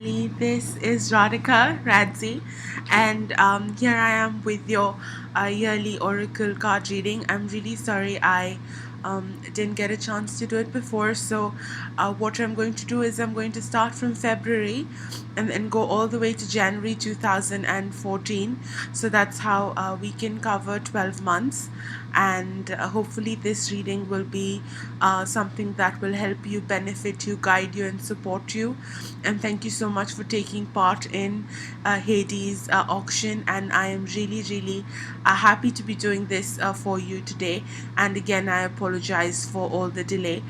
This is Radhika Radzi, and here I am with your yearly Oracle card reading. I'm really sorry I didn't get a chance to do it before, so what I'm going to do is I'm going to start from February and then go all the way to January 2014. So that's how we can cover 12 months, and hopefully, this reading will be something that will help you, benefit you, guide you, and support you. And thank you so much for taking part in Hades auction. And I am really, really happy to be doing this for you today. And again, I apologize for all the delay.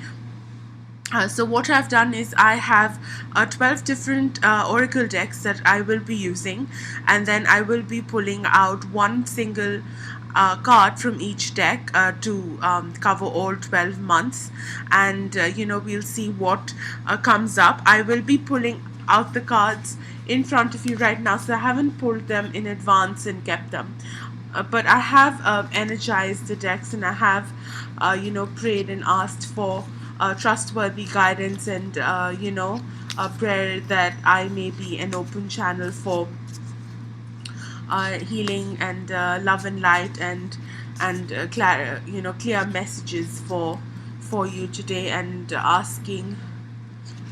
So what I've done is I have 12 different oracle decks that I will be using, and then I will be pulling out one single card from each deck to cover all 12 months, and we'll see what comes up. I will be pulling out the cards in front of you right now, so I haven't pulled them in advance and kept them. But I have energized the decks, and I have prayed and asked for trustworthy guidance, and a prayer that I may be an open channel for healing and love and light, and clear messages for you today, and asking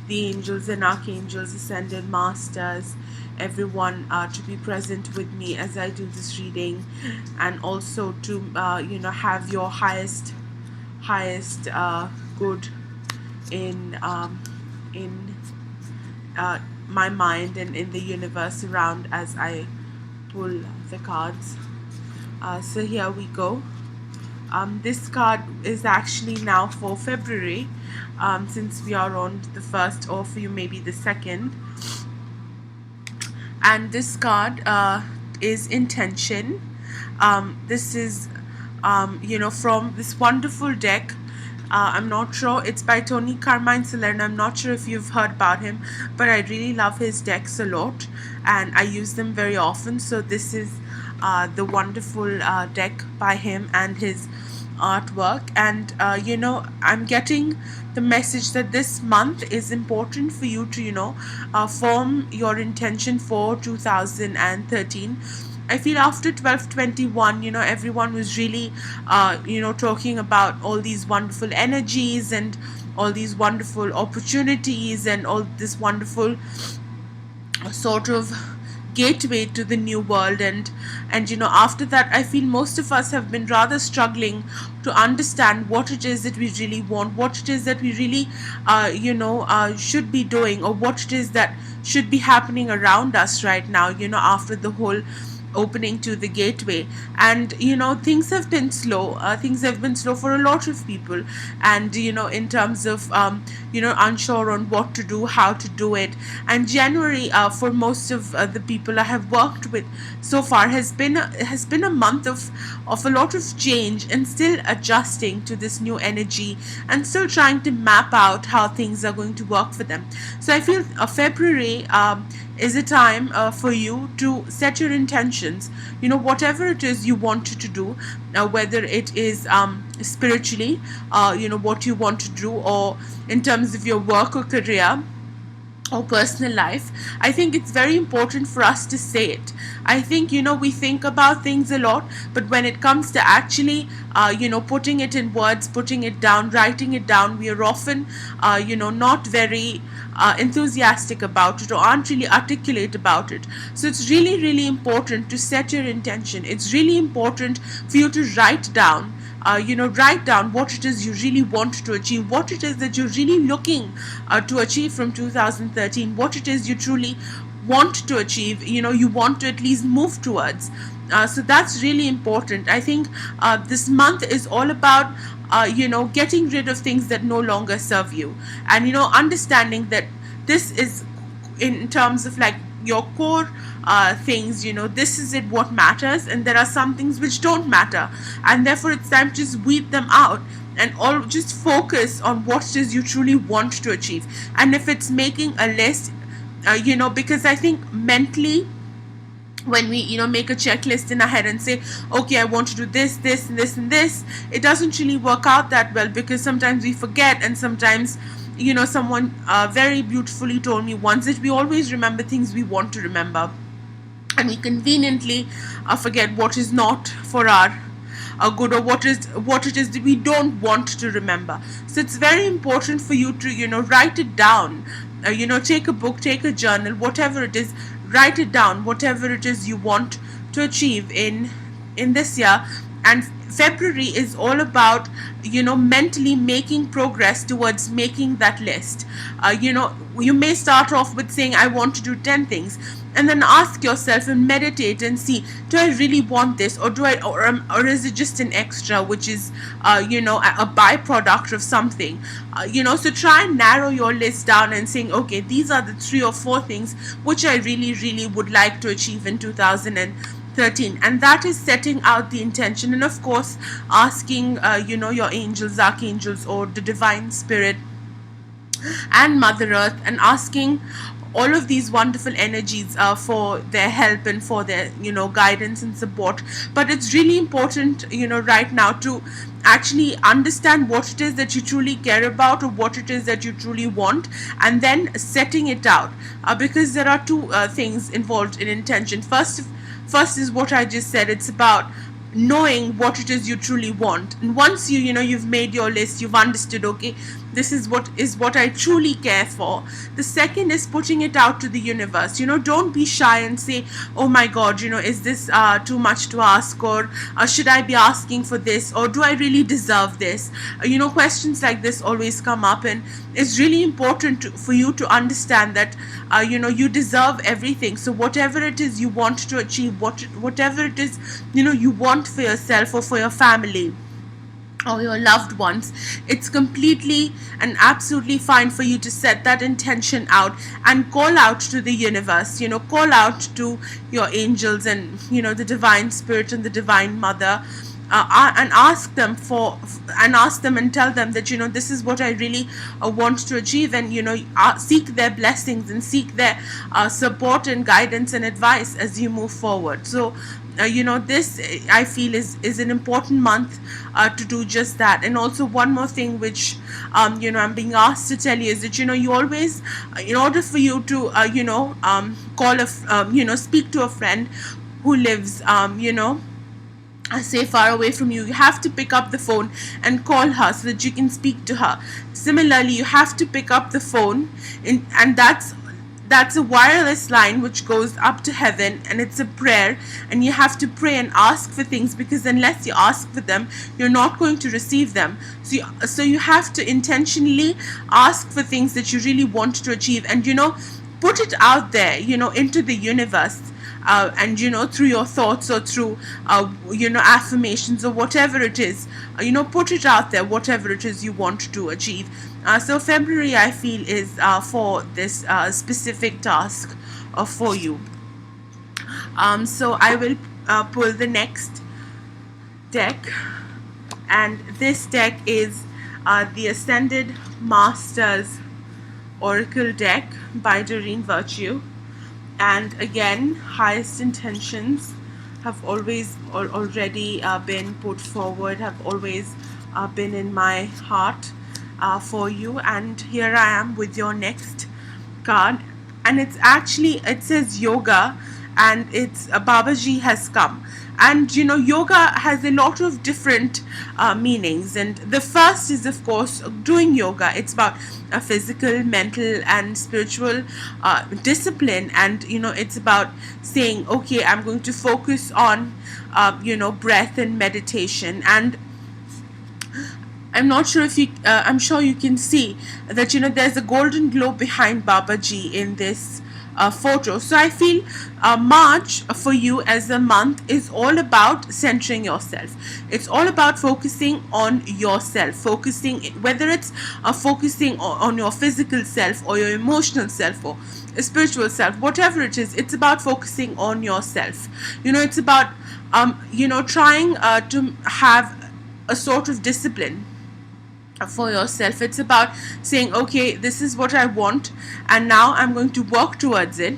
the angels and archangels, ascended masters, everyone to be present with me as I do this reading, and also to have your highest good in my mind and in the universe around as I pull the cards. So here we go. This card is actually now for February, since we are on the 1st, or for you maybe the 2nd. And this card is intention. This is from this wonderful deck. I'm not sure, it's by Tony Carmine Salerno. I'm not sure if you've heard about him, but I really love his decks a lot, and I use them very often. So this is the wonderful deck by him and his artwork. And I'm getting the message that this month is important for you to form your intention for 2013. I feel after 12/21, everyone was really, talking about all these wonderful energies and all these wonderful opportunities and all this wonderful sort of gateway to the new world, and after that I feel most of us have been rather struggling to understand what it is that we really want, what it is that we really should be doing, or what it is that should be happening around us right now, after the whole opening to the gateway. And things have been slow, things have been slow for a lot of people, and in terms of unsure on what to do, how to do it. And January, for most of the people I have worked with so far, has been a month of a lot of change, and still adjusting to this new energy, and still trying to map out how things are going to work for them. So I feel February is a time for you to set your intentions, whatever it is you want to do, whether it is spiritually, what you want to do, or in terms of your work or career or personal life. I think it's very important for us to say it. I think we think about things a lot, but when it comes to actually putting it in words, putting it down, writing it down, we are often not very enthusiastic about it, or aren't really articulate about it. So it's really, really important to set your intention. It's really important for you to write down, write down what it is you really want to achieve, what it is that you're really looking to achieve from 2013, what it is you truly want to achieve, you want to at least move towards. So that's really important. I think this month is all about getting rid of things that no longer serve you, and understanding that this is in terms of like your core things. This is it what matters, and there are some things which don't matter, and therefore it's time to just weed them out, and all just focus on what it is you truly want to achieve. And if it's making a list, because I think mentally, when we make a checklist in our head and say, okay, I want to do this, this, and this, and this, it doesn't really work out that well, because sometimes we forget, and sometimes Someone very beautifully told me once that we always remember things we want to remember, and we conveniently forget what is not for our good, or what it is that we don't want to remember. So it's very important for you to write it down. Take a book, take a journal, whatever it is, write it down, whatever it is you want to achieve in this year. And February is all about mentally making progress towards making that list. You may start off with saying, I want to do 10 things, and then ask yourself and meditate and see, do I really want this, or or is it just an extra, which is a byproduct of something. So try and narrow your list down and saying, okay, these are the 3 or 4 things which I really really would like to achieve in 2013. And that is setting out the intention, and of course asking your angels, archangels, or the divine spirit and Mother Earth, and asking all of these wonderful energies for their help and for their guidance and support. But it's really important right now to actually understand what it is that you truly care about, or what it is that you truly want, and then setting it out, because there are two things involved in intention. First is what I just said. It's about knowing what it is you truly want, and once you've made your list, you've understood, okay, this is what I truly care for. The second is putting it out to the universe. Don't be shy and say, oh my god, is this too much to ask, or should I be asking for this, or do I really deserve this? Questions like this always come up, and it's really important for you to understand that you deserve everything. So whatever it is you want to achieve, whatever it is you want for yourself or for your family or your loved ones, it's completely and absolutely fine for you to set that intention out and call out to the universe, call out to your angels and the divine spirit and the divine mother, and ask them and tell them that this is what I really want to achieve, and seek their blessings and seek their support and guidance and advice as you move forward. So this, I feel, is an important month to do just that. And also one more thing which I'm being asked to tell you is that you always, in order for you to speak to a friend who lives say far away from you, you have to pick up the phone and call her so that you can speak to her. Similarly, you have to pick up the phone, and that's a wireless line which goes up to heaven, and it's a prayer, and you have to pray and ask for things, because unless you ask for them, you're not going to receive them. So you have to intentionally ask for things that you really want to achieve, and put it out there into the universe, and through your thoughts, or through affirmations, or whatever it is, put it out there, whatever it is you want to achieve. So February, I feel, is for this specific task for you. So I will pull the next deck, and this deck is the Ascended Masters Oracle deck by Doreen Virtue. And again, highest intentions have always already been put forward, have always been in my heart for you. And here I am with your next card, and it says yoga, and it's Babaji has come. And yoga has a lot of different meanings, and the first is, of course, doing yoga. It's about a physical, mental, and spiritual discipline, and it's about saying, okay, I'm going to focus on breath and meditation. And I'm not sure if you, I'm sure you can see that there's a golden globe behind Babaji in this photo. So I feel March for you as a month is all about centering yourself. It's all about focusing on yourself, focusing, whether it's focusing on your physical self, or your emotional self, or spiritual self, whatever it is. It's about focusing on yourself. It's about trying to have a sort of discipline for yourself. It's about saying, okay, this is what I want, and now I'm going to work towards it.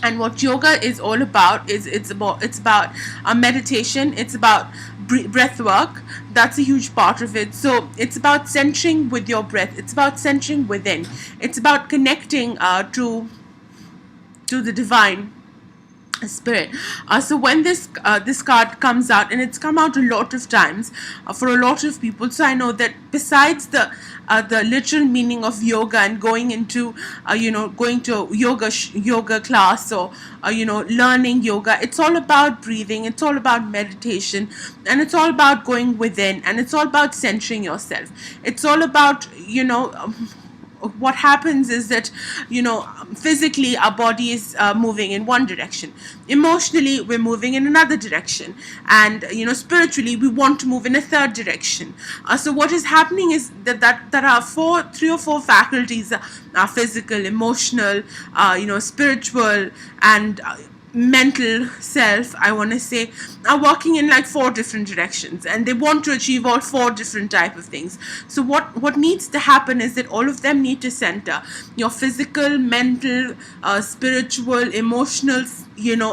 And what yoga is all about is it's about meditation. It's about breath work. That's a huge part of it. So it's about centering with your breath. It's about centering within. It's about connecting to the divine spirit. So when this card comes out, and it's come out a lot of times for a lot of people, so I know that besides the literal meaning of yoga and going into going to yoga class, or learning yoga, it's all about breathing, it's all about meditation, and it's all about going within, and it's all about centering yourself. It's all about what happens is that physically our body is moving in one direction, emotionally we're moving in another direction, and spiritually we want to move in a third direction. So what is happening is that are three or four faculties, physical, emotional, spiritual, and mental self, I want to say, are working in like four different directions, and they want to achieve all four different type of things. So what needs to happen is that all of them need to center. Your physical, mental, spiritual, emotional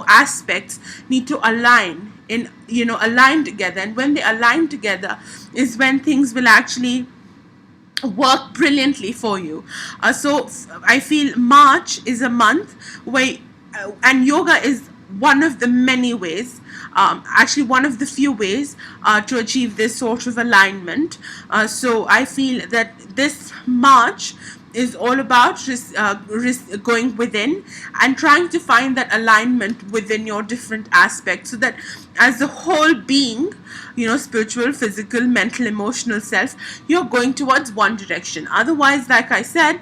aspects need to align together, and when they align together is when things will actually work brilliantly for you. I feel March is a month where and yoga is one of the many ways, actually one of the few ways to achieve this sort of alignment. So I feel that this March is all about going within and trying to find that alignment within your different aspects, so that as a whole being, spiritual, physical, mental, emotional self, you're going towards one direction. Otherwise, like I said,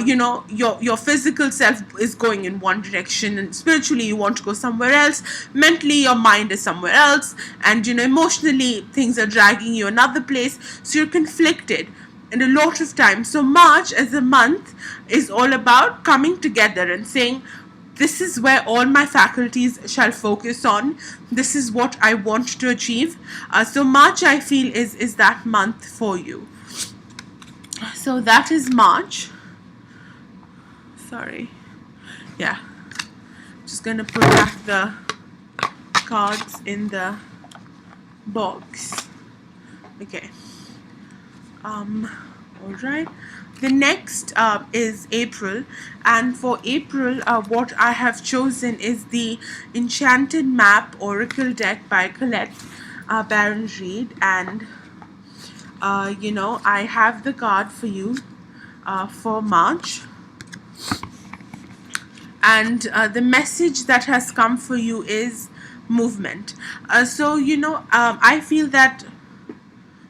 your physical self is going in one direction, and spiritually you want to go somewhere else, mentally your mind is somewhere else, and emotionally things are dragging you another place, so you're conflicted. And a lot of times, so March as a month is all about coming together and saying, this is where all my faculties shall focus on. This is what I want to achieve. So March, I feel, is that month for you. So that is March. Sorry. Yeah. Just going to put back the cards in the box. Okay. All right. The next is April, and for April, what I have chosen is the Enchanted Map Oracle deck by Colette Baron Reid, and I have the card for you for March, and the message that has come for you is movement. I feel that.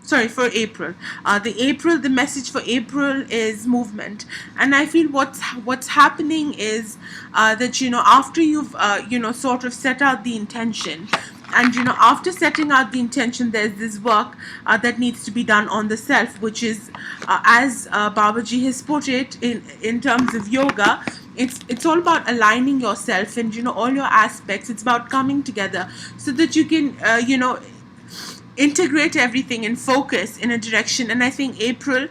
Sorry, for April. The message for April is movement, and I feel what's happening is that after you've sort of set out the intention, and after setting out the intention, there's this work that needs to be done on the self, which is as Babaji has put it in terms of yoga. It's all about aligning yourself and all your aspects. It's about coming together so that you can integrate everything and focus in a direction. And I think April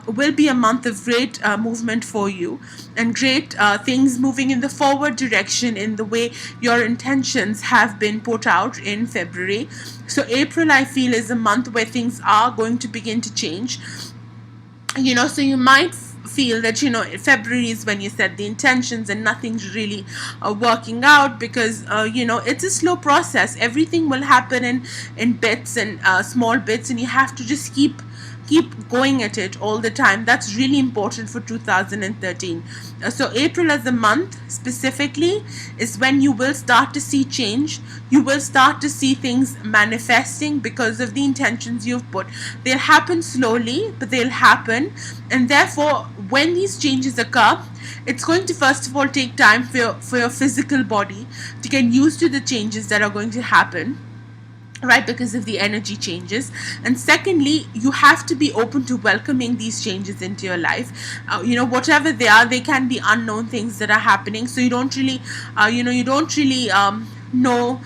will be a month of great movement for you, and great things moving in the forward direction in the way your intentions have been put out in February. So April, I feel, is a month where things are going to begin to change. So you might feel that February is when you set the intentions and nothing's really working out, because it's a slow process. Everything will happen in bits and small bits, and you have to just keep going at it all the time. That's really important for 2013. So April as a month specifically is when you will start to see change. You will start to see things manifesting because of the intentions you've put. They'll happen slowly, but they'll happen, and therefore when these changes occur, it's going to first of all take time for your physical body to get used to the changes that are going to happen, right, because of the energy changes. And secondly, you have to be open to welcoming these changes into your life. Whatever they are, they can be unknown things that are happening, so you don't really know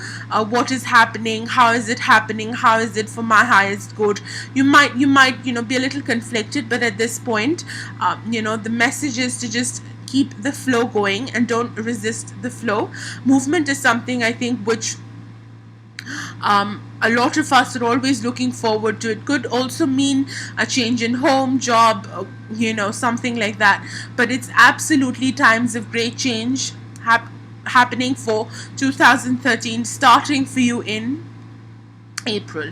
what is happening, how is it happening, how is it for my highest good. You might be a little conflicted, but at this point, the message is to just keep the flow going and don't resist the flow. Movement is something I think which a lot of us are always looking forward to. It could also mean a change in home, job, something like that. But it's absolutely times of great change happening for 2013, starting for you in April.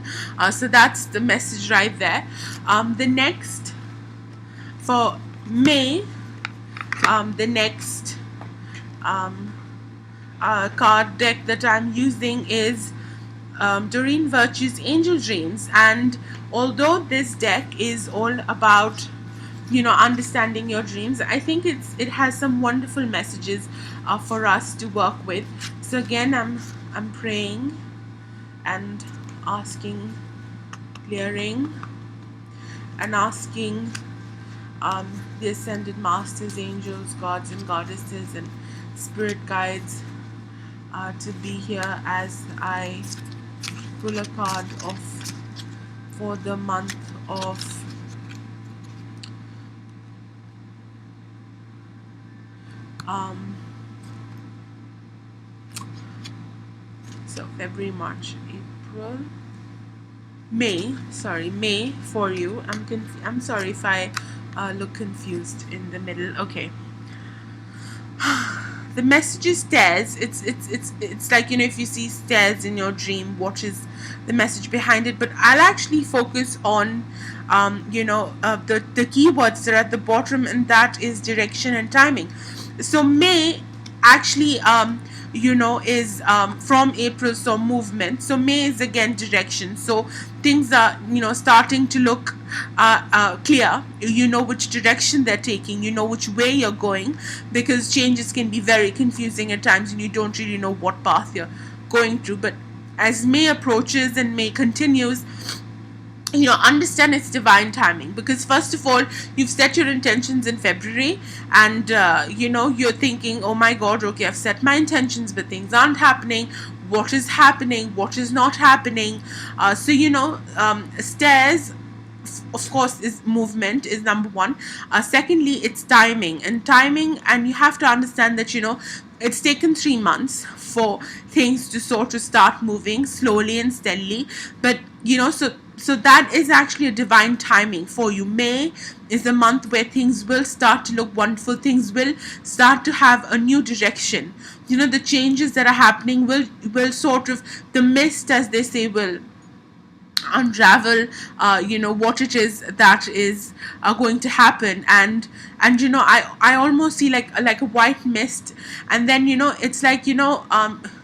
So that's the message right there. The next for May, the next card deck that I'm using is Doreen Virtue's Angel Dreams. And although this deck is all about understanding your dreams, I think it has some wonderful messages for us to work with. So again, I'm praying and asking, clearing and asking the ascended masters, angels, gods and goddesses and spirit guides to be here as I pull a card for the month of so February, March, April, May for you. I'm sorry if I look confused in the middle. Okay. The message is stairs. It's like, if you see stairs in your dream, what is the message behind it? But I'll actually focus on the keywords that are at the bottom, and that is direction and timing. So May actually is from April, so movement. So May is again direction. So things are starting to look clear. You know which direction they're taking, you know which way you're going, because changes can be very confusing at times and you don't really know what path you're going through. But as May approaches and May continues, understand it's divine timing, because first of all, you've set your intentions in February, and you're thinking, oh my god, okay, I've set my intentions but things aren't happening. What is happening? What is not happening? Stairs, of course, is movement is number one. Secondly, it's timing, and you have to understand that it's taken 3 months for things to sort of start moving slowly and steadily. But so that is actually a divine timing for you. May is a month where things will start to look wonderful. Things will start to have a new direction. The changes that are happening will sort of, the mist, as they say, will unravel what it is that is going to happen. And I almost see like a white mist, and then it's like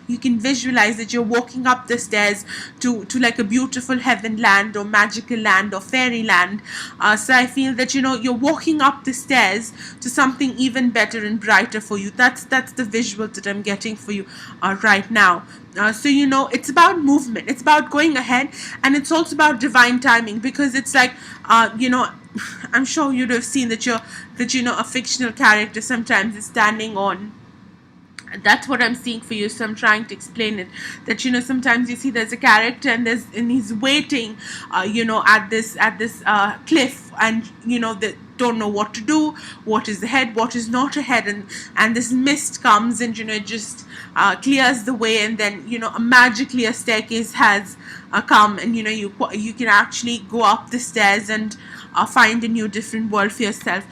you can visualize that you're walking up the stairs to like a beautiful heaven land or magical land or fairy land. So I feel that you're walking up the stairs to something even better and brighter for you. That's the visual that I'm getting for you right now. So it's about movement, it's about going ahead, and it's also about divine timing, because it's like I'm sure you'd have seen that a fictional character sometimes is standing on. That's what I'm seeing for you, so I'm trying to explain it. That sometimes you see there's a character and he's waiting at this cliff, and they don't know what to do, what is ahead, what is not ahead, and this mist comes and it just clears the way, and then magically a staircase has come, and you can actually go up the stairs and find a new different world for yourself.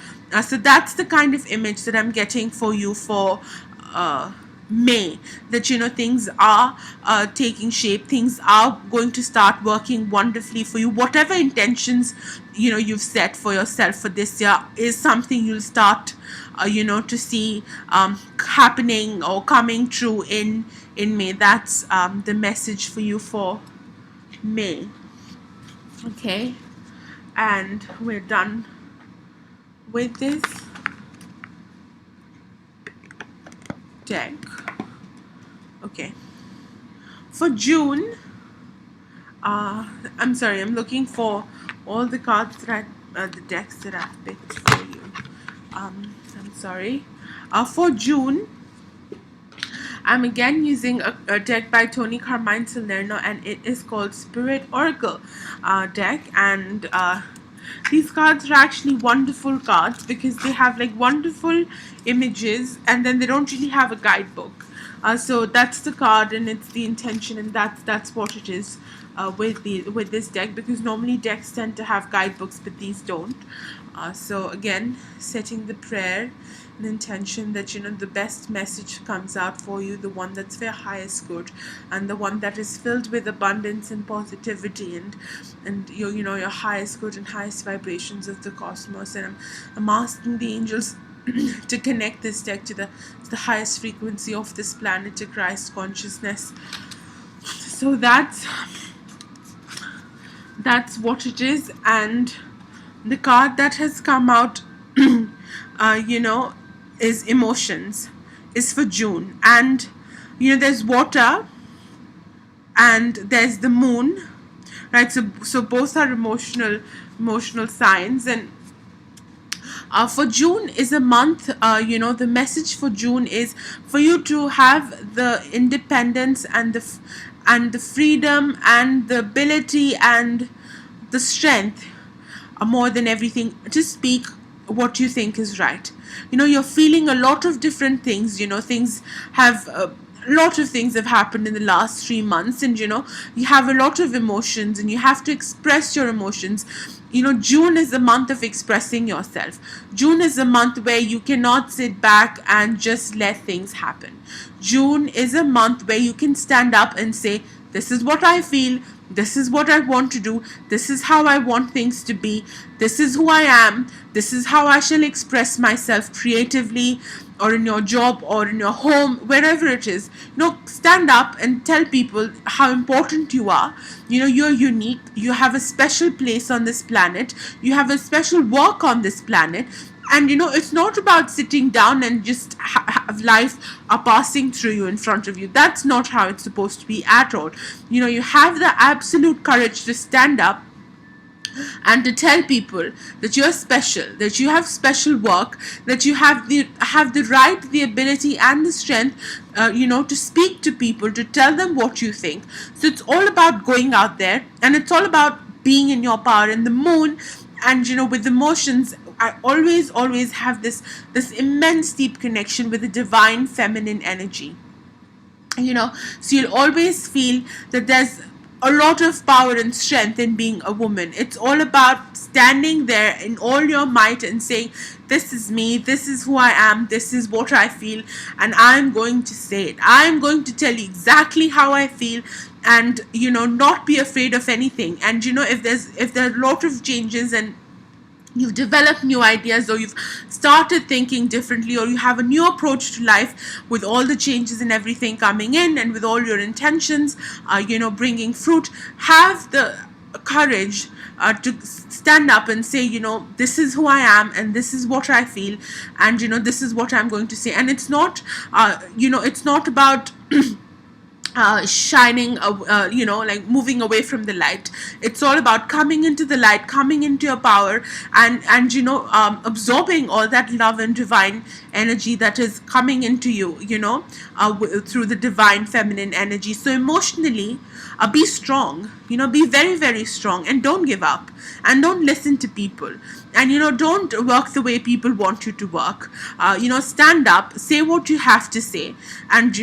So that's the kind of image that I'm getting for you for May, that things are taking shape, things are going to start working wonderfully for you. Whatever intentions you've set for yourself for this year is something you'll start to see happening or coming true in May. That's the message for you for May. Okay, and we're done with this deck. Okay, for June, I'm sorry, I'm looking for all the cards that the decks that I've picked for you. I'm sorry. For June, I'm again using a deck by Toni Carmine Salerno, and it is called Spirit Oracle deck. And These cards are actually wonderful cards because they have like wonderful images, and then they don't really have a guidebook. So that's the card, and it's the intention, and that's what it is with this deck, because normally decks tend to have guidebooks, but these don't. So again, setting the prayer and intention that the best message comes out for you, the one that's for your highest good, and the one that is filled with abundance and positivity, and your highest good and highest vibrations of the cosmos. And I'm asking the angels to connect this deck to the highest frequency of this planet, to Christ consciousness. So that's what it is. And the card that has come out is emotions, is for June. And there's water and there's the moon, right? So both are emotional signs. And for June is a month, the message for June is for you to have the independence and the freedom and the ability and the strength, more than everything, to speak what you think is right. You're feeling a lot of different things. Things have a lot of things have happened in the last 3 months, and you have a lot of emotions, and you have to express your emotions. June is a month of expressing yourself. June is a month where you cannot sit back and just let things happen. June is a month where you can stand up and say, this is what I feel, this is what I want to do, this is how I want things to be, this is who I am, this is how I shall express myself creatively, or in your job, or in your home, wherever it is. Stand up and tell people how important you are. You're unique, you have a special place on this planet, you have a special work on this planet. And it's not about sitting down and just have life passing through you in front of you. That's not how it's supposed to be at all. You have the absolute courage to stand up and to tell people that you're special, that you have special work, that you have the right, the ability, and the strength, to speak to people, to tell them what you think. So it's all about going out there, and it's all about being in your power. And the moon, and with emotions, I always have this immense deep connection with the divine feminine energy. So you'll always feel that there's a lot of power and strength in being a woman. It's all about standing there in all your might and saying, this is me, this is who I am, this is what I feel, and I'm going to say it. I'm going to tell you exactly how I feel, and not be afraid of anything. And if there are a lot of changes, and you've developed new ideas, or you've started thinking differently, or you have a new approach to life with all the changes and everything coming in, and with all your intentions bringing fruit, have the courage to stand up and say, this is who I am, and this is what I feel, and this is what I'm going to say. And it's not it's not about shining, like moving away from the light. It's all about coming into the light, coming into your power, and absorbing all that love and divine energy that is coming into you, through the divine feminine energy. So emotionally, be strong, be very, very strong, and don't give up, and don't listen to people, and don't work the way people want you to work. Stand up, say what you have to say, and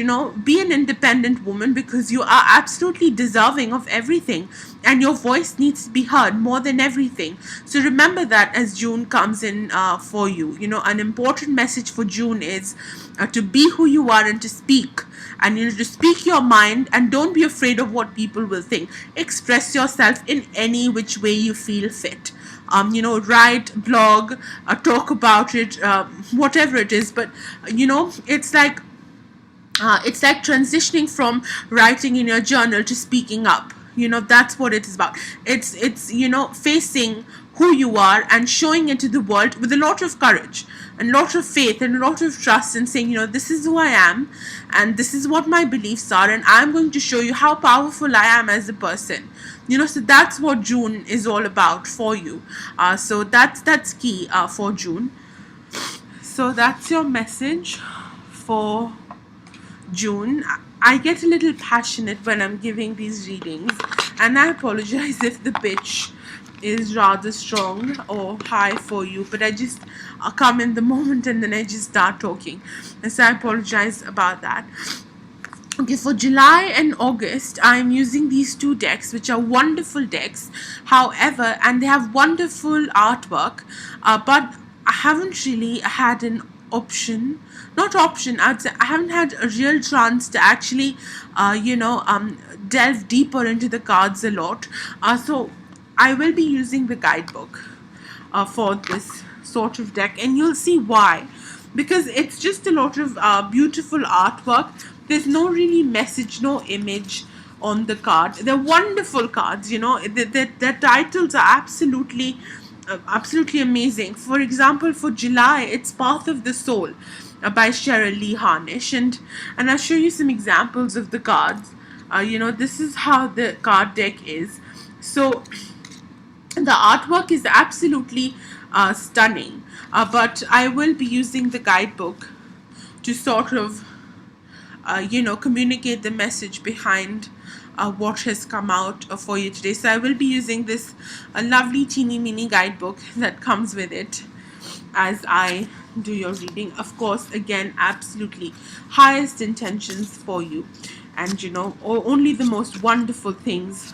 be an independent woman, because you are absolutely deserving of everything, and your voice needs to be heard more than everything. So remember that as June comes in for you. An important message for June is to be who you are, and to speak, and to speak your mind, and don't be afraid of what people will think. Express yourself in any which way you feel fit. Write, blog, talk about it, whatever it is. But it's like transitioning from writing in your journal to speaking up. That's what it is about. It's facing who you are and showing it to the world with a lot of courage and a lot of faith and a lot of trust, and saying, this is who I am, and this is what my beliefs are, and I'm going to show you how powerful I am as a person. So that's what June is all about for you. So that's key for June. So that's your message for June. I get a little passionate when I'm giving these readings, and I apologize if the pitch is rather strong or high for you, but I just come in the moment and then I just start talking, and so I apologize about that. Okay, for July and August, I'm using these two decks, which are wonderful decks. However, and they have wonderful artwork, but I haven't really had an option, not option, I'd say I haven't had a real chance to actually, delve deeper into the cards a lot. So I will be using the guidebook for this sort of deck, and you'll see why, because it's just a lot of beautiful artwork. There's no really message, no image on the card. They're wonderful cards, you know. The titles are absolutely amazing. For example, for July, it's Path of the Soul by Cheryl Lee Harnish, and I'll show you some examples of the cards. This is how the card deck is. So the artwork is absolutely stunning, but I will be using the guidebook to sort of communicate the message behind what has come out for you today. So I will be using this lovely teeny mini guidebook that comes with it as I do your reading. Of course, again, absolutely highest intentions for you, and only the most wonderful things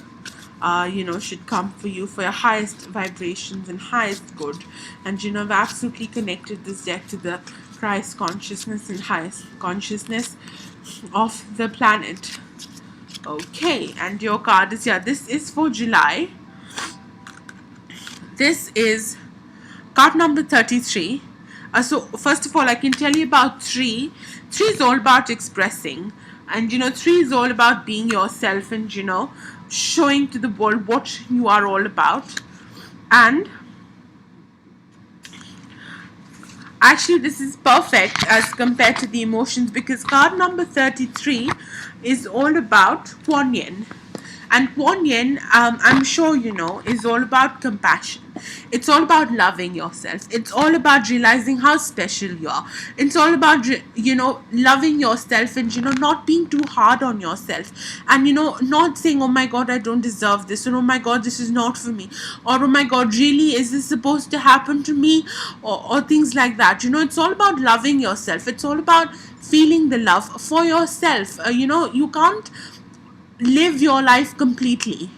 should come for you, for your highest vibrations and highest good. And I've absolutely connected this deck to the Christ consciousness and highest consciousness of the planet. Okay, and your card is, this is for July. This is card number 33. So first of all, I can tell you about 3. 3 is all about expressing, and 3 is all about being yourself, and showing to the world what you are all about. And actually, this is perfect as compared to the emotions, because card number 33 is all about Kuan Yin. And Kuan Yin, I'm sure is all about compassion. It's all about loving yourself. It's all about realizing how special you are. It's all about, loving yourself, and, not being too hard on yourself. And, not saying, oh my God, I don't deserve this. Or, oh my God, this is not for me. Or, oh my God, really, is this supposed to happen to me? Or things like that. It's all about loving yourself. It's all about feeling the love for yourself. You can't live your life completely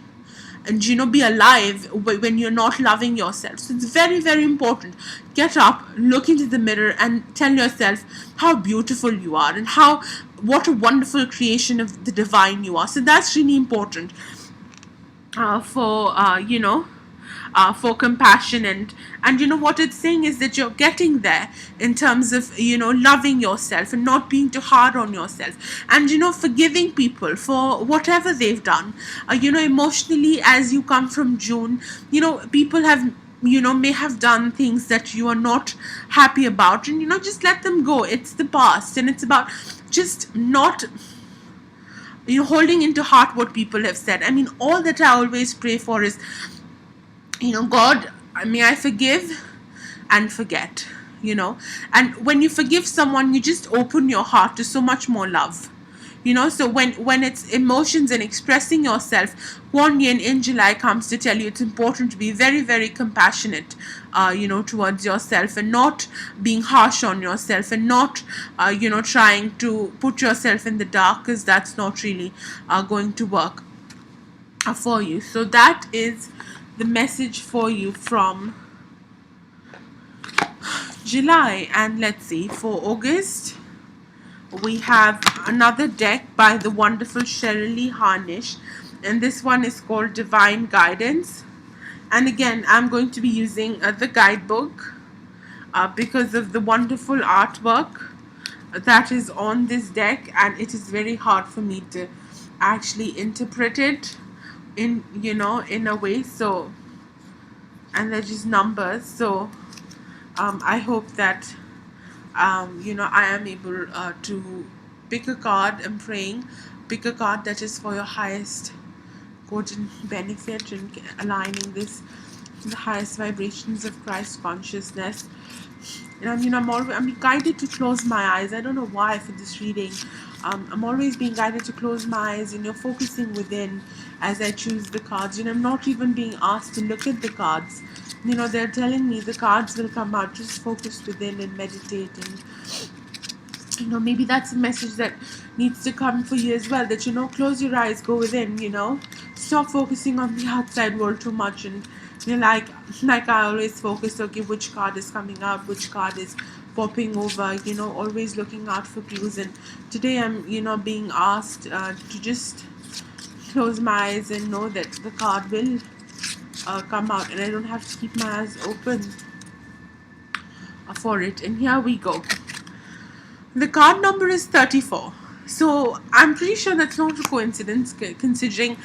and be alive when you're not loving yourself. So it's very, very important. Get up, look into the mirror, and tell yourself how beautiful you are, and what a wonderful creation of the divine you are. So that's really important for compassion. And what it's saying is that you're getting there in terms of loving yourself and not being too hard on yourself, and forgiving people for whatever they've done. Emotionally, as you come from June, people have may have done things that you are not happy about, and just let them go. It's the past, and it's about just not holding into heart what people have said. I mean, all that I always pray for is, God, may I forgive and forget, and when you forgive someone, you just open your heart to so much more love. So when it's emotions and expressing yourself, Kuan Yin in July comes to tell you it's important to be very, very compassionate, towards yourself, and not being harsh on yourself, and not, trying to put yourself in the dark, because that's not really going to work for you. So that is the message for you from July. And let's see, for August, we have another deck by the wonderful Cheryl Lee Harnish, and this one is called Divine Guidance. And again, I'm going to be using the guidebook because of the wonderful artwork that is on this deck, and it is very hard for me to actually interpret it in a way. So, and they're just numbers. So I hope that I am able to pick a card. I'm praying, pick a card that is for your highest good and benefit, and aligning this the highest vibrations of Christ consciousness. And I'm guided to close my eyes. I don't know why for this reading. I'm always being guided to close my eyes, focusing within as I choose the cards. I'm not even being asked to look at the cards. They're telling me the cards will come out. Just focus within and meditate. And maybe that's a message that needs to come for you as well, that close your eyes, go within, stop focusing on the outside world too much. And like I always focus, okay, which card is coming out, which card is popping over, always looking out for clues. And today I'm being asked to just close my eyes and know that the card will come out, and I don't have to keep my eyes open for it. And here we go. The card number is 34. So I'm pretty sure that's not a coincidence, considering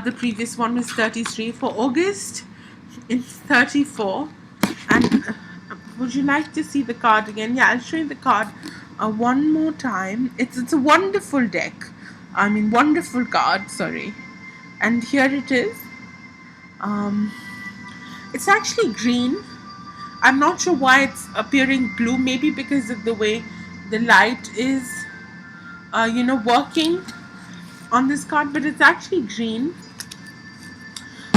the previous one was 33. For August, it's 34. And would you like to see the card again? Yeah, I'll show you the card one more time. It's a wonderful deck. Wonderful card, sorry. And here it is. It's actually green. I'm not sure why it's appearing blue. Maybe because of the way the light is, working on this card. But it's actually green.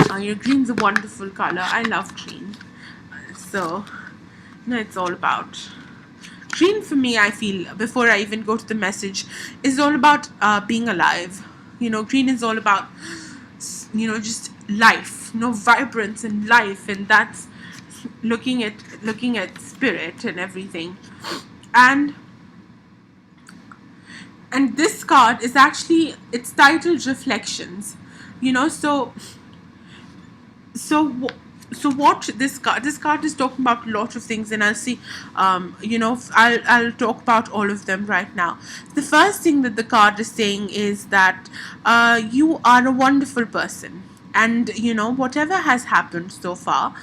Green's a wonderful color. I love green. So, it's all about green for me. I feel, before I even go to the message, is all about being alive. Green is all about, just life. Vibrance and life, and that's looking at spirit and everything. And this card is actually, it's titled Reflections. So what this card is talking about a lot of things, and I'll see, I'll talk about all of them right now. The first thing that the card is saying is that you are a wonderful person. And whatever has happened so far,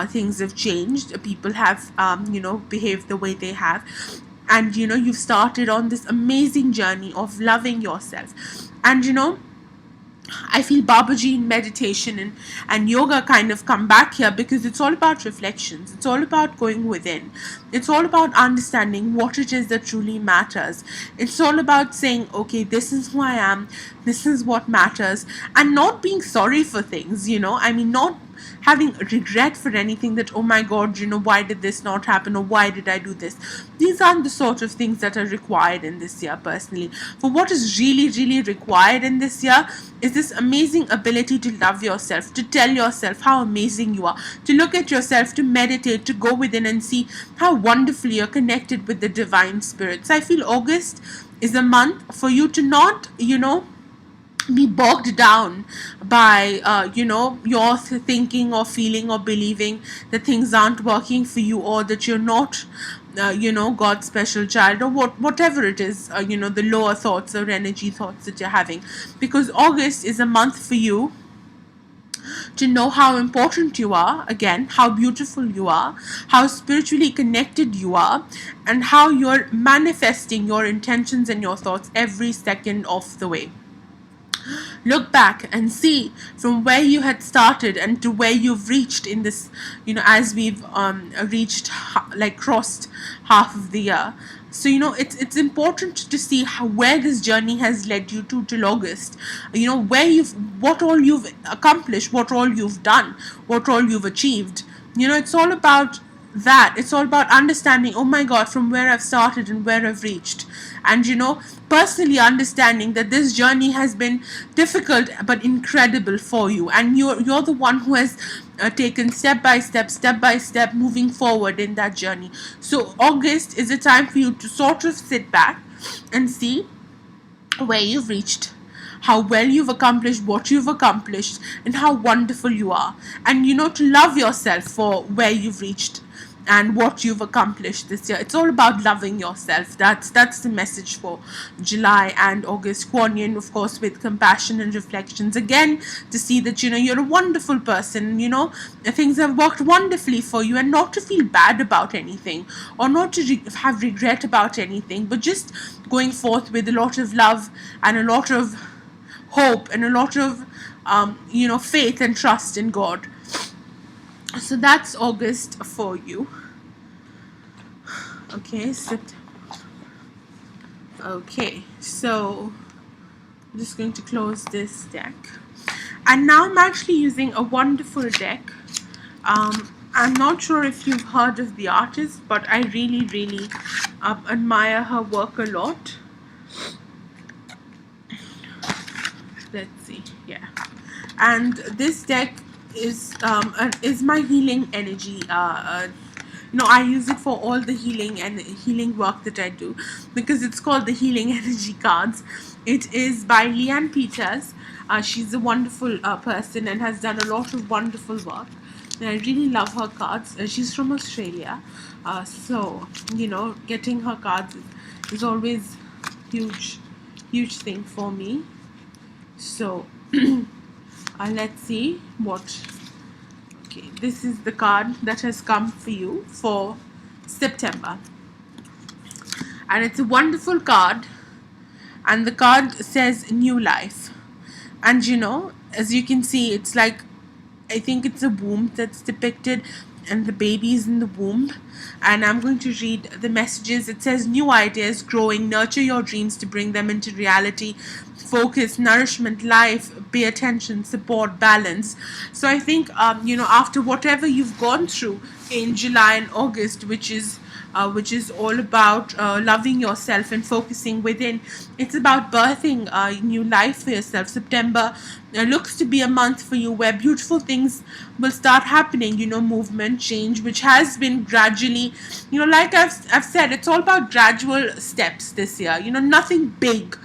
things have changed, people have behaved the way they have, and you've started on this amazing journey of loving yourself. And I feel Babaji in meditation and yoga kind of come back here, because it's all about reflections. It's all about going within. It's all about understanding what it is that truly matters. It's all about saying, okay, this is who I am. This is what matters. And not being sorry for things, not having regret for anything, that, oh my God, why did this not happen, or why did I do this? These aren't the sort of things that are required in this year, personally. For what is really, really required in this year is this amazing ability to love yourself, to tell yourself how amazing you are, to look at yourself, to meditate, to go within and see how wonderfully you're connected with the divine spirit. So I feel August is a month for you to not, be bogged down by your thinking or feeling or believing that things aren't working for you, or that you're not God's special child, or whatever it is, the lower thoughts or energy thoughts that you're having. Because August is a month for you to know how important you are, again, how beautiful you are, how spiritually connected you are, and how you're manifesting your intentions and your thoughts every second of the way. Look back and see from where you had started and to where you've reached in this, as we've crossed half of the year. So it's important to see where this journey has led you to till August. What all you've accomplished, what all you've done, what all you've achieved. It's all about that. It's all about understanding, oh my God, from where I've started and where I've reached. And personally understanding that this journey has been difficult but incredible for you, and you're the one who has taken step by step moving forward in that journey. So August is a time for you to sort of sit back and see where you've reached, how well you've accomplished what you've accomplished, and how wonderful you are. And to love yourself for where you've reached and what you've accomplished this year. It's all about loving yourself. That's the message for July and August. Kuan Yin, of course, with compassion and reflections, again, to see that you're a wonderful person. Things have worked wonderfully for you, and not to feel bad about anything, or not to have regret about anything, but just going forth with a lot of love and a lot of hope and a lot of faith and trust in God. So that's August for you. Okay, okay, so I'm just going to close this deck. And now I'm actually using a wonderful deck. I'm not sure if you've heard of the artist, but I really, really admire her work a lot. Let's see, yeah. And this deck is my healing energy. I use it for all the healing and healing work that I do, because it's called the Healing Energy Cards. It is by Leanne Peters. She's a wonderful person and has done a lot of wonderful work. And I really love her cards. She's from Australia, so getting her cards is always huge, huge thing for me. So let's see what. Okay, this is the card that has come for you for September, and it's a wonderful card, and the card says new life. And as you can see, it's like, I think it's a womb that's depicted, and the baby is in the womb. And I'm going to read the messages. It says, new ideas growing, nurture your dreams to bring them into reality. Focus, nourishment, life, pay attention, support, balance. So I think, after whatever you've gone through in July and August, which is all about loving yourself and focusing within. It's about birthing a new life for yourself. September looks to be a month for you where beautiful things will start happening, movement, change, which has been gradually, like I've said, it's all about gradual steps this year. Nothing big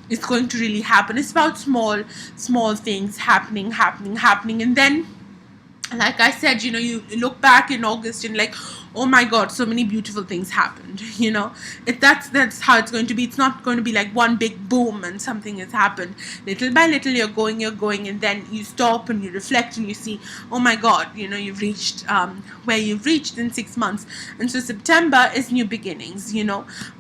is going to really happen. It's about small things happening, and then, like I said, you look back in August and like, oh my God, so many beautiful things happened. That's how it's going to be. It's not going to be like one big boom and something has happened. Little by little, you're going, and then you stop and you reflect and you see, oh my God, you've reached where you've reached in 6 months. And so September is new beginnings.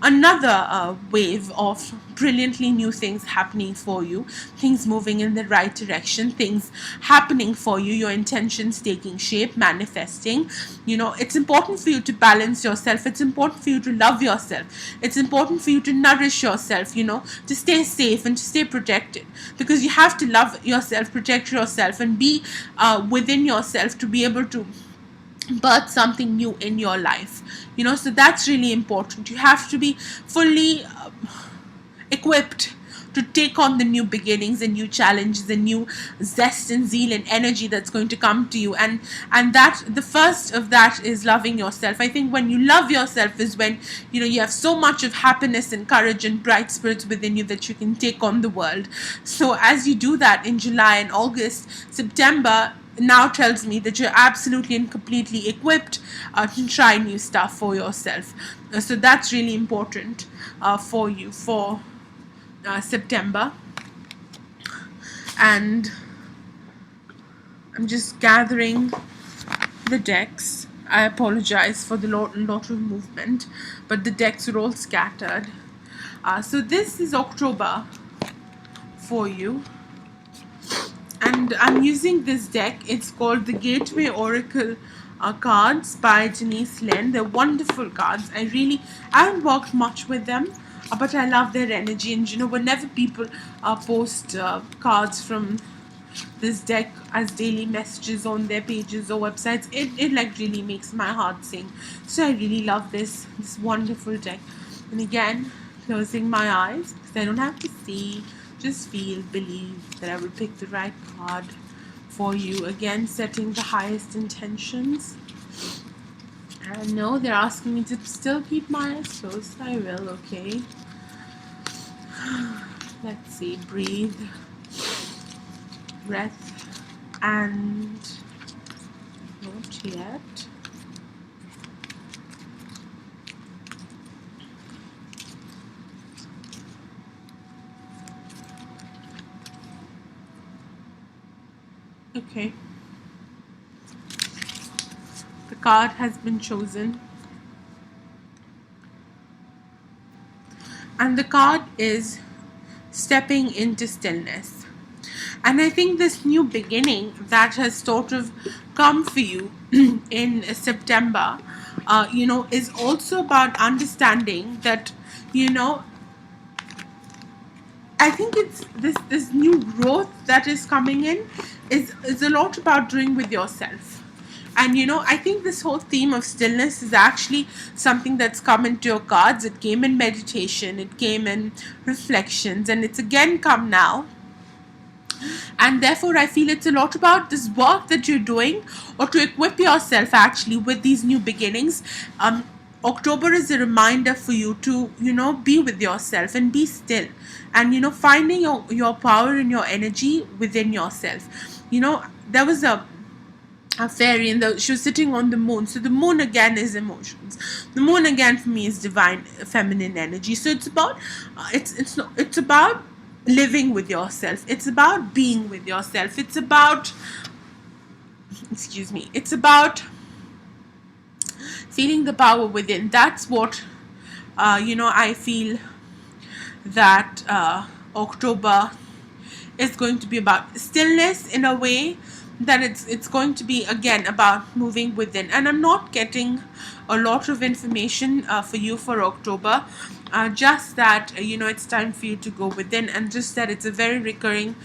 Another wave of brilliantly new things happening for you, things moving in the right direction, things happening for you, your intentions taking shape, manifesting. It's important for you to balance yourself. It's important for you to love yourself. It's important for you to nourish yourself, to stay safe and to stay protected, because you have to love yourself, protect yourself, and be within yourself to be able to birth something new in your life. So that's really important. You have to be fully equipped to take on the new beginnings and new challenges and new zest and zeal and energy that's going to come to you. And that, the first of that is loving yourself. I think when you love yourself is when you have so much of happiness and courage and bright spirits within you that you can take on the world. So as you do that in July and August, September now tells me that you're absolutely and completely equipped to try new stuff for yourself. So that's really important for you for September. And I'm just gathering the decks. I apologize for the lot of movement, but the decks are all scattered. So this is October for you. And I'm using this deck. It's called the Gateway Oracle cards by Denise Linn. They're wonderful cards. I haven't worked much with them, but I love their energy. And whenever people post cards from this deck as daily messages on their pages or websites, it like really makes my heart sing. So I really love this wonderful deck. And again, closing my eyes because I don't have to see, just feel, believe that I will pick the right card for you. Again, setting the highest intentions. And I know they're asking me to still keep my eyes closed. I will, okay. Let's see, breathe, breath, and not yet. Okay. The card has been chosen. And the card is stepping into stillness. And I think this new beginning that has sort of come for you in September, is also about understanding that, you know, I think it's this new growth that is coming in is a lot about doing with yourself. And I think this whole theme of stillness is actually something that's come into your cards. It came in meditation, it came in reflections, and it's again come now. And therefore I feel it's a lot about this work that you're doing, or to equip yourself actually with these new beginnings. October is a reminder for you to be with yourself and be still, and finding your power and your energy within yourself. There was a fairy, and she was sitting on the moon. So the moon again is emotions. The moon again for me is divine feminine energy. So it's about it's about living with yourself. It's about being with yourself. It's about, excuse me, it's about feeling the power within. That's what I feel that October is going to be about. Stillness, in a way that it's going to be again about moving within. And I'm not getting a lot of information for you for October. Just that it's time for you to go within, and just that it's a very recurring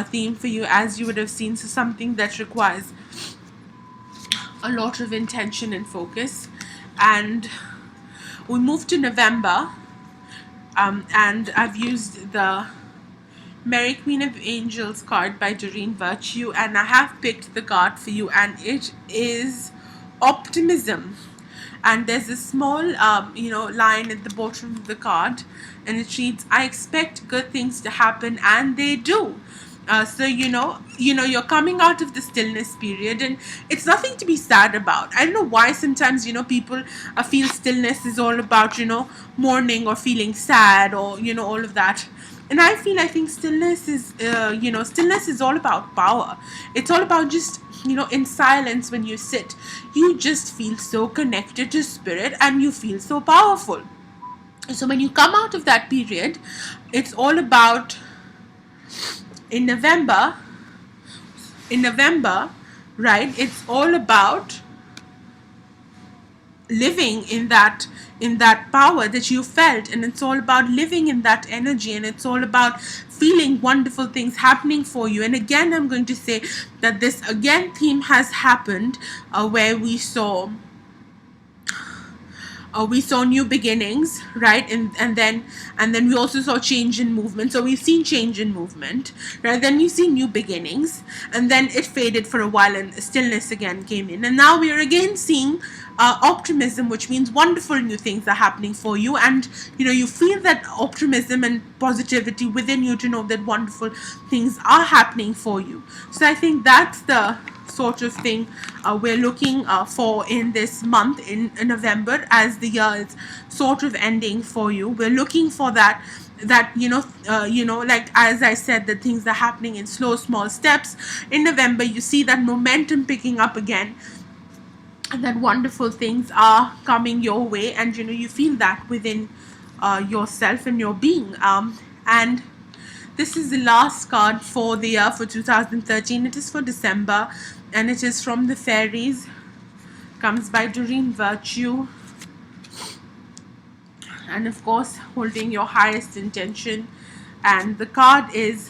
theme for you, as you would have seen. So something that requires a lot of intention and focus. And we move to November, and I've used the Mary Queen of Angels card by Doreen Virtue, and I have picked the card for you, and it is optimism. And there's a small line at the bottom of the card, and it reads, I expect good things to happen, and they do. So you're coming out of the stillness period, and it's nothing to be sad about. I don't know why sometimes people feel stillness is all about mourning or feeling sad, or all of that. And I think stillness is stillness is all about power. It's all about just in silence. When you sit, you just feel so connected to spirit, and you feel so powerful. So when you come out of that period, it's all about, in November, right, it's all about living in that power that you felt, and it's all about living in that energy, and it's all about feeling wonderful things happening for you. And again, I'm going to say that this again theme has happened, where we saw new beginnings, right? And then we also saw change in movement. So we've seen change in movement, right? Then we've seen new beginnings, and then it faded for a while, and stillness again came in. And now we are again seeing optimism, which means wonderful new things are happening for you. And you feel that optimism and positivity within you to know that wonderful things are happening for you. So I think that's the sort of thing we're looking for in this month, in November, as the year is sort of ending for you. We're looking for that like as I said, that things are happening in slow small steps. In November, you see that momentum picking up again, and that wonderful things are coming your way, and you feel that within yourself and your being. And this is the last card for the year for 2013. It is for December, and it is from the fairies. Comes by Doreen Virtue, and of course holding your highest intention. And the card is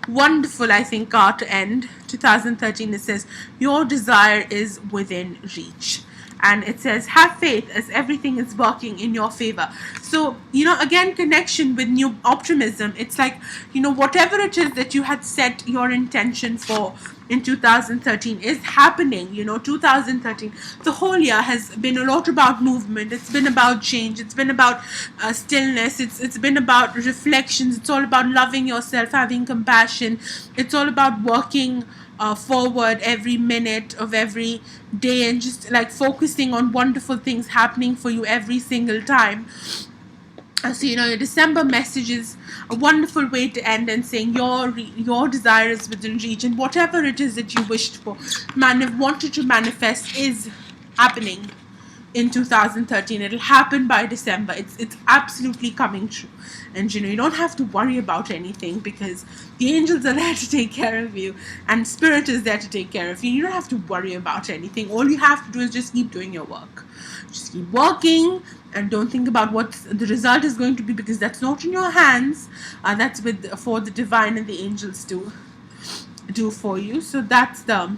wonderful, I think, card to end 2013. It says, your desire is within reach. And it says, have faith as everything is working in your favor. So again, connection with new optimism. It's like whatever it is that you had set your intention for in 2013 is happening. 2013, the whole year has been a lot about movement. It's been about change. It's been about stillness. It's been about reflections. It's all about loving yourself, having compassion. It's all about working forward every minute of every day, and just like focusing on wonderful things happening for you every single time. So your December message is a wonderful way to end, and saying your desire is within reach, and whatever it is that you wished for, wanted to manifest, is happening in 2013. It'll happen by December. It's absolutely coming true. And you don't have to worry about anything, because the angels are there to take care of you, and spirit is there to take care of you. You don't have to worry about anything. All you have to do is just keep doing your work. Just keep working, and don't think about what the result is going to be, because that's not in your hands. That's for the divine and the angels to do for you. So that's the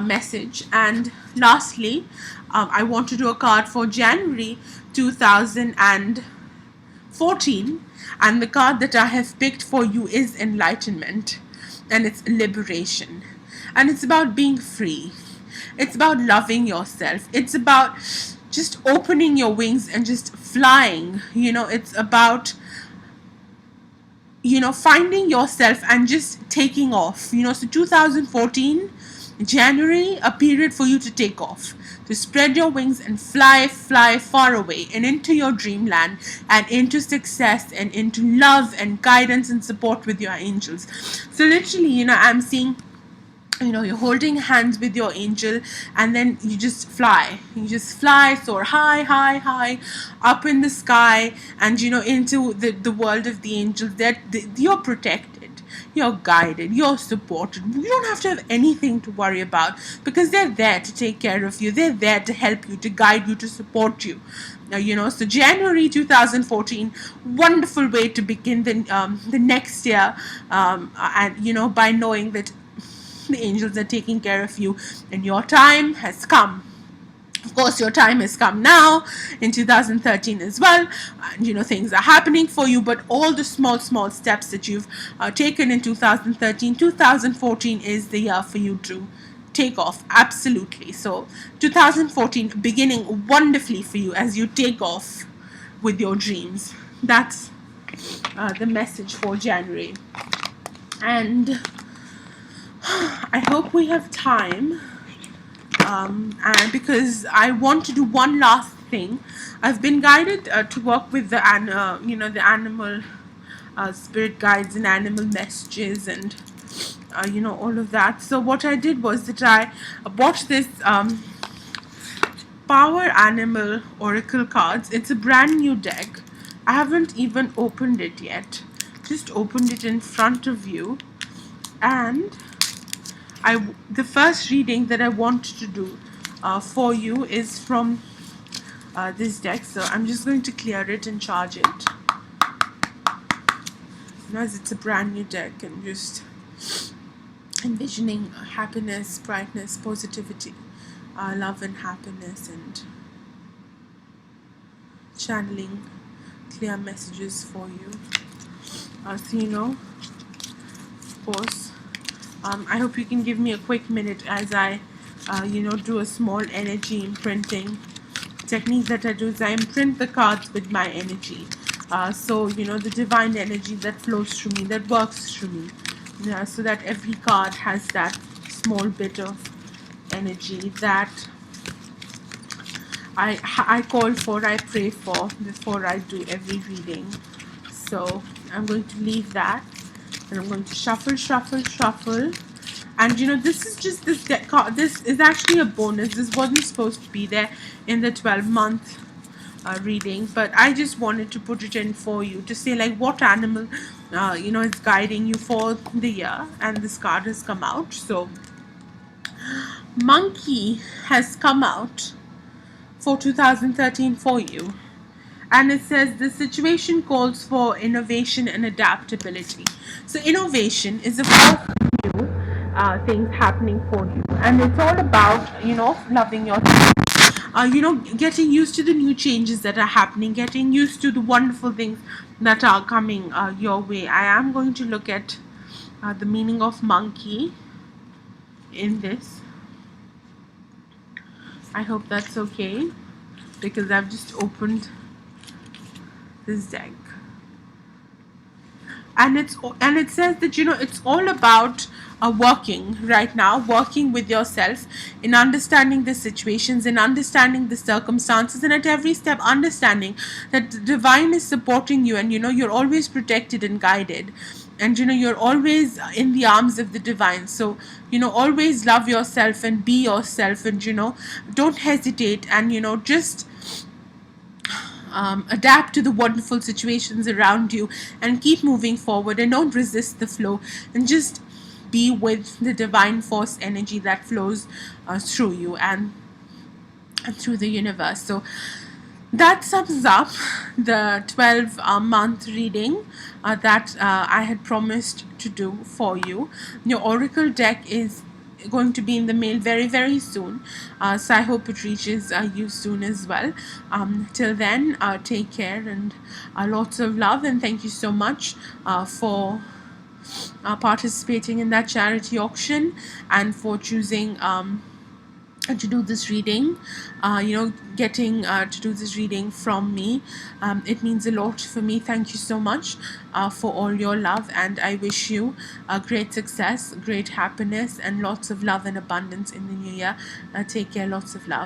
message. And lastly, I want to do a card for January 2014, and the card that I have picked for you is Enlightenment, and it's liberation, and it's about being free. It's about loving yourself. It's about just opening your wings and just flying. It's about finding yourself and just taking off. So 2014 January, a period for you to take off, to spread your wings and fly far away and into your dreamland, and into success, and into love and guidance and support with your angels. So literally, I'm seeing, you're holding hands with your angel, and then you just fly. Soar high up in the sky, and into the world of the angels. That you're protected, you're guided, you're supported. You don't have to have anything to worry about, because they're there to take care of you. They're there to help you, to guide you, to support you. So January 2014, wonderful way to begin the next year, and by knowing that the angels are taking care of you, and your time has come. Of course, your time has come now in 2013 as well. Things are happening for you, but all the small steps that you've taken in 2013, 2014 is the year for you to take off. Absolutely. So 2014 beginning wonderfully for you as you take off with your dreams. That's the message for January. And I hope we have time, and because I want to do one last thing. I've been guided to work with the animal spirit guides and animal messages, and all of that. So what I did was that I bought this Power Animal Oracle cards. It's a brand new deck. I haven't even opened it yet. Just opened it in front of you, and the first reading that I want to do for you is from this deck. So I'm just going to clear it and charge it, as it's a brand new deck, and just envisioning happiness, brightness, positivity, love and happiness, and channeling clear messages for you. So of course, I hope you can give me a quick minute as I do a small energy imprinting technique that I do. Is I imprint the cards with my energy. So the divine energy that flows through me, that works through me, so that every card has that small bit of energy that I call for, I pray for before I do every reading. So I'm going to leave that, and I'm going to shuffle. And this is just this deck card. This is actually a bonus. This wasn't supposed to be there in the 12-month reading, but I just wanted to put it in for you to say like what animal is guiding you for the year. And this card has come out. So monkey has come out for 2013 for you, and it says the situation calls for innovation and adaptability. So innovation is of course new things happening for you, and it's all about loving yourself, getting used to the new changes that are happening, getting used to the wonderful things that are coming your way. I am going to look at the meaning of monkey in this. I hope that's okay, because I've just opened this deck, and it says that it's all about working right now, working with yourself in understanding the situations, in understanding the circumstances, and at every step understanding that the divine is supporting you, and you're always protected and guided, and you're always in the arms of the divine. So always love yourself and be yourself, and don't hesitate, and just adapt to the wonderful situations around you, and keep moving forward, and don't resist the flow, and just be with the divine force energy that flows through you, and through the universe. So that sums up the 12 month reading that I had promised to do for you. Your oracle deck is going to be in the mail very, very soon. So I hope it reaches you soon as well. Till then, take care, and lots of love. And thank you so much for participating in that charity auction, and for choosing to do this reading, getting to do this reading from me. It means a lot for me. Thank you so much for all your love, and I wish you great success, great happiness, and lots of love and abundance in the new year. Take care, lots of love.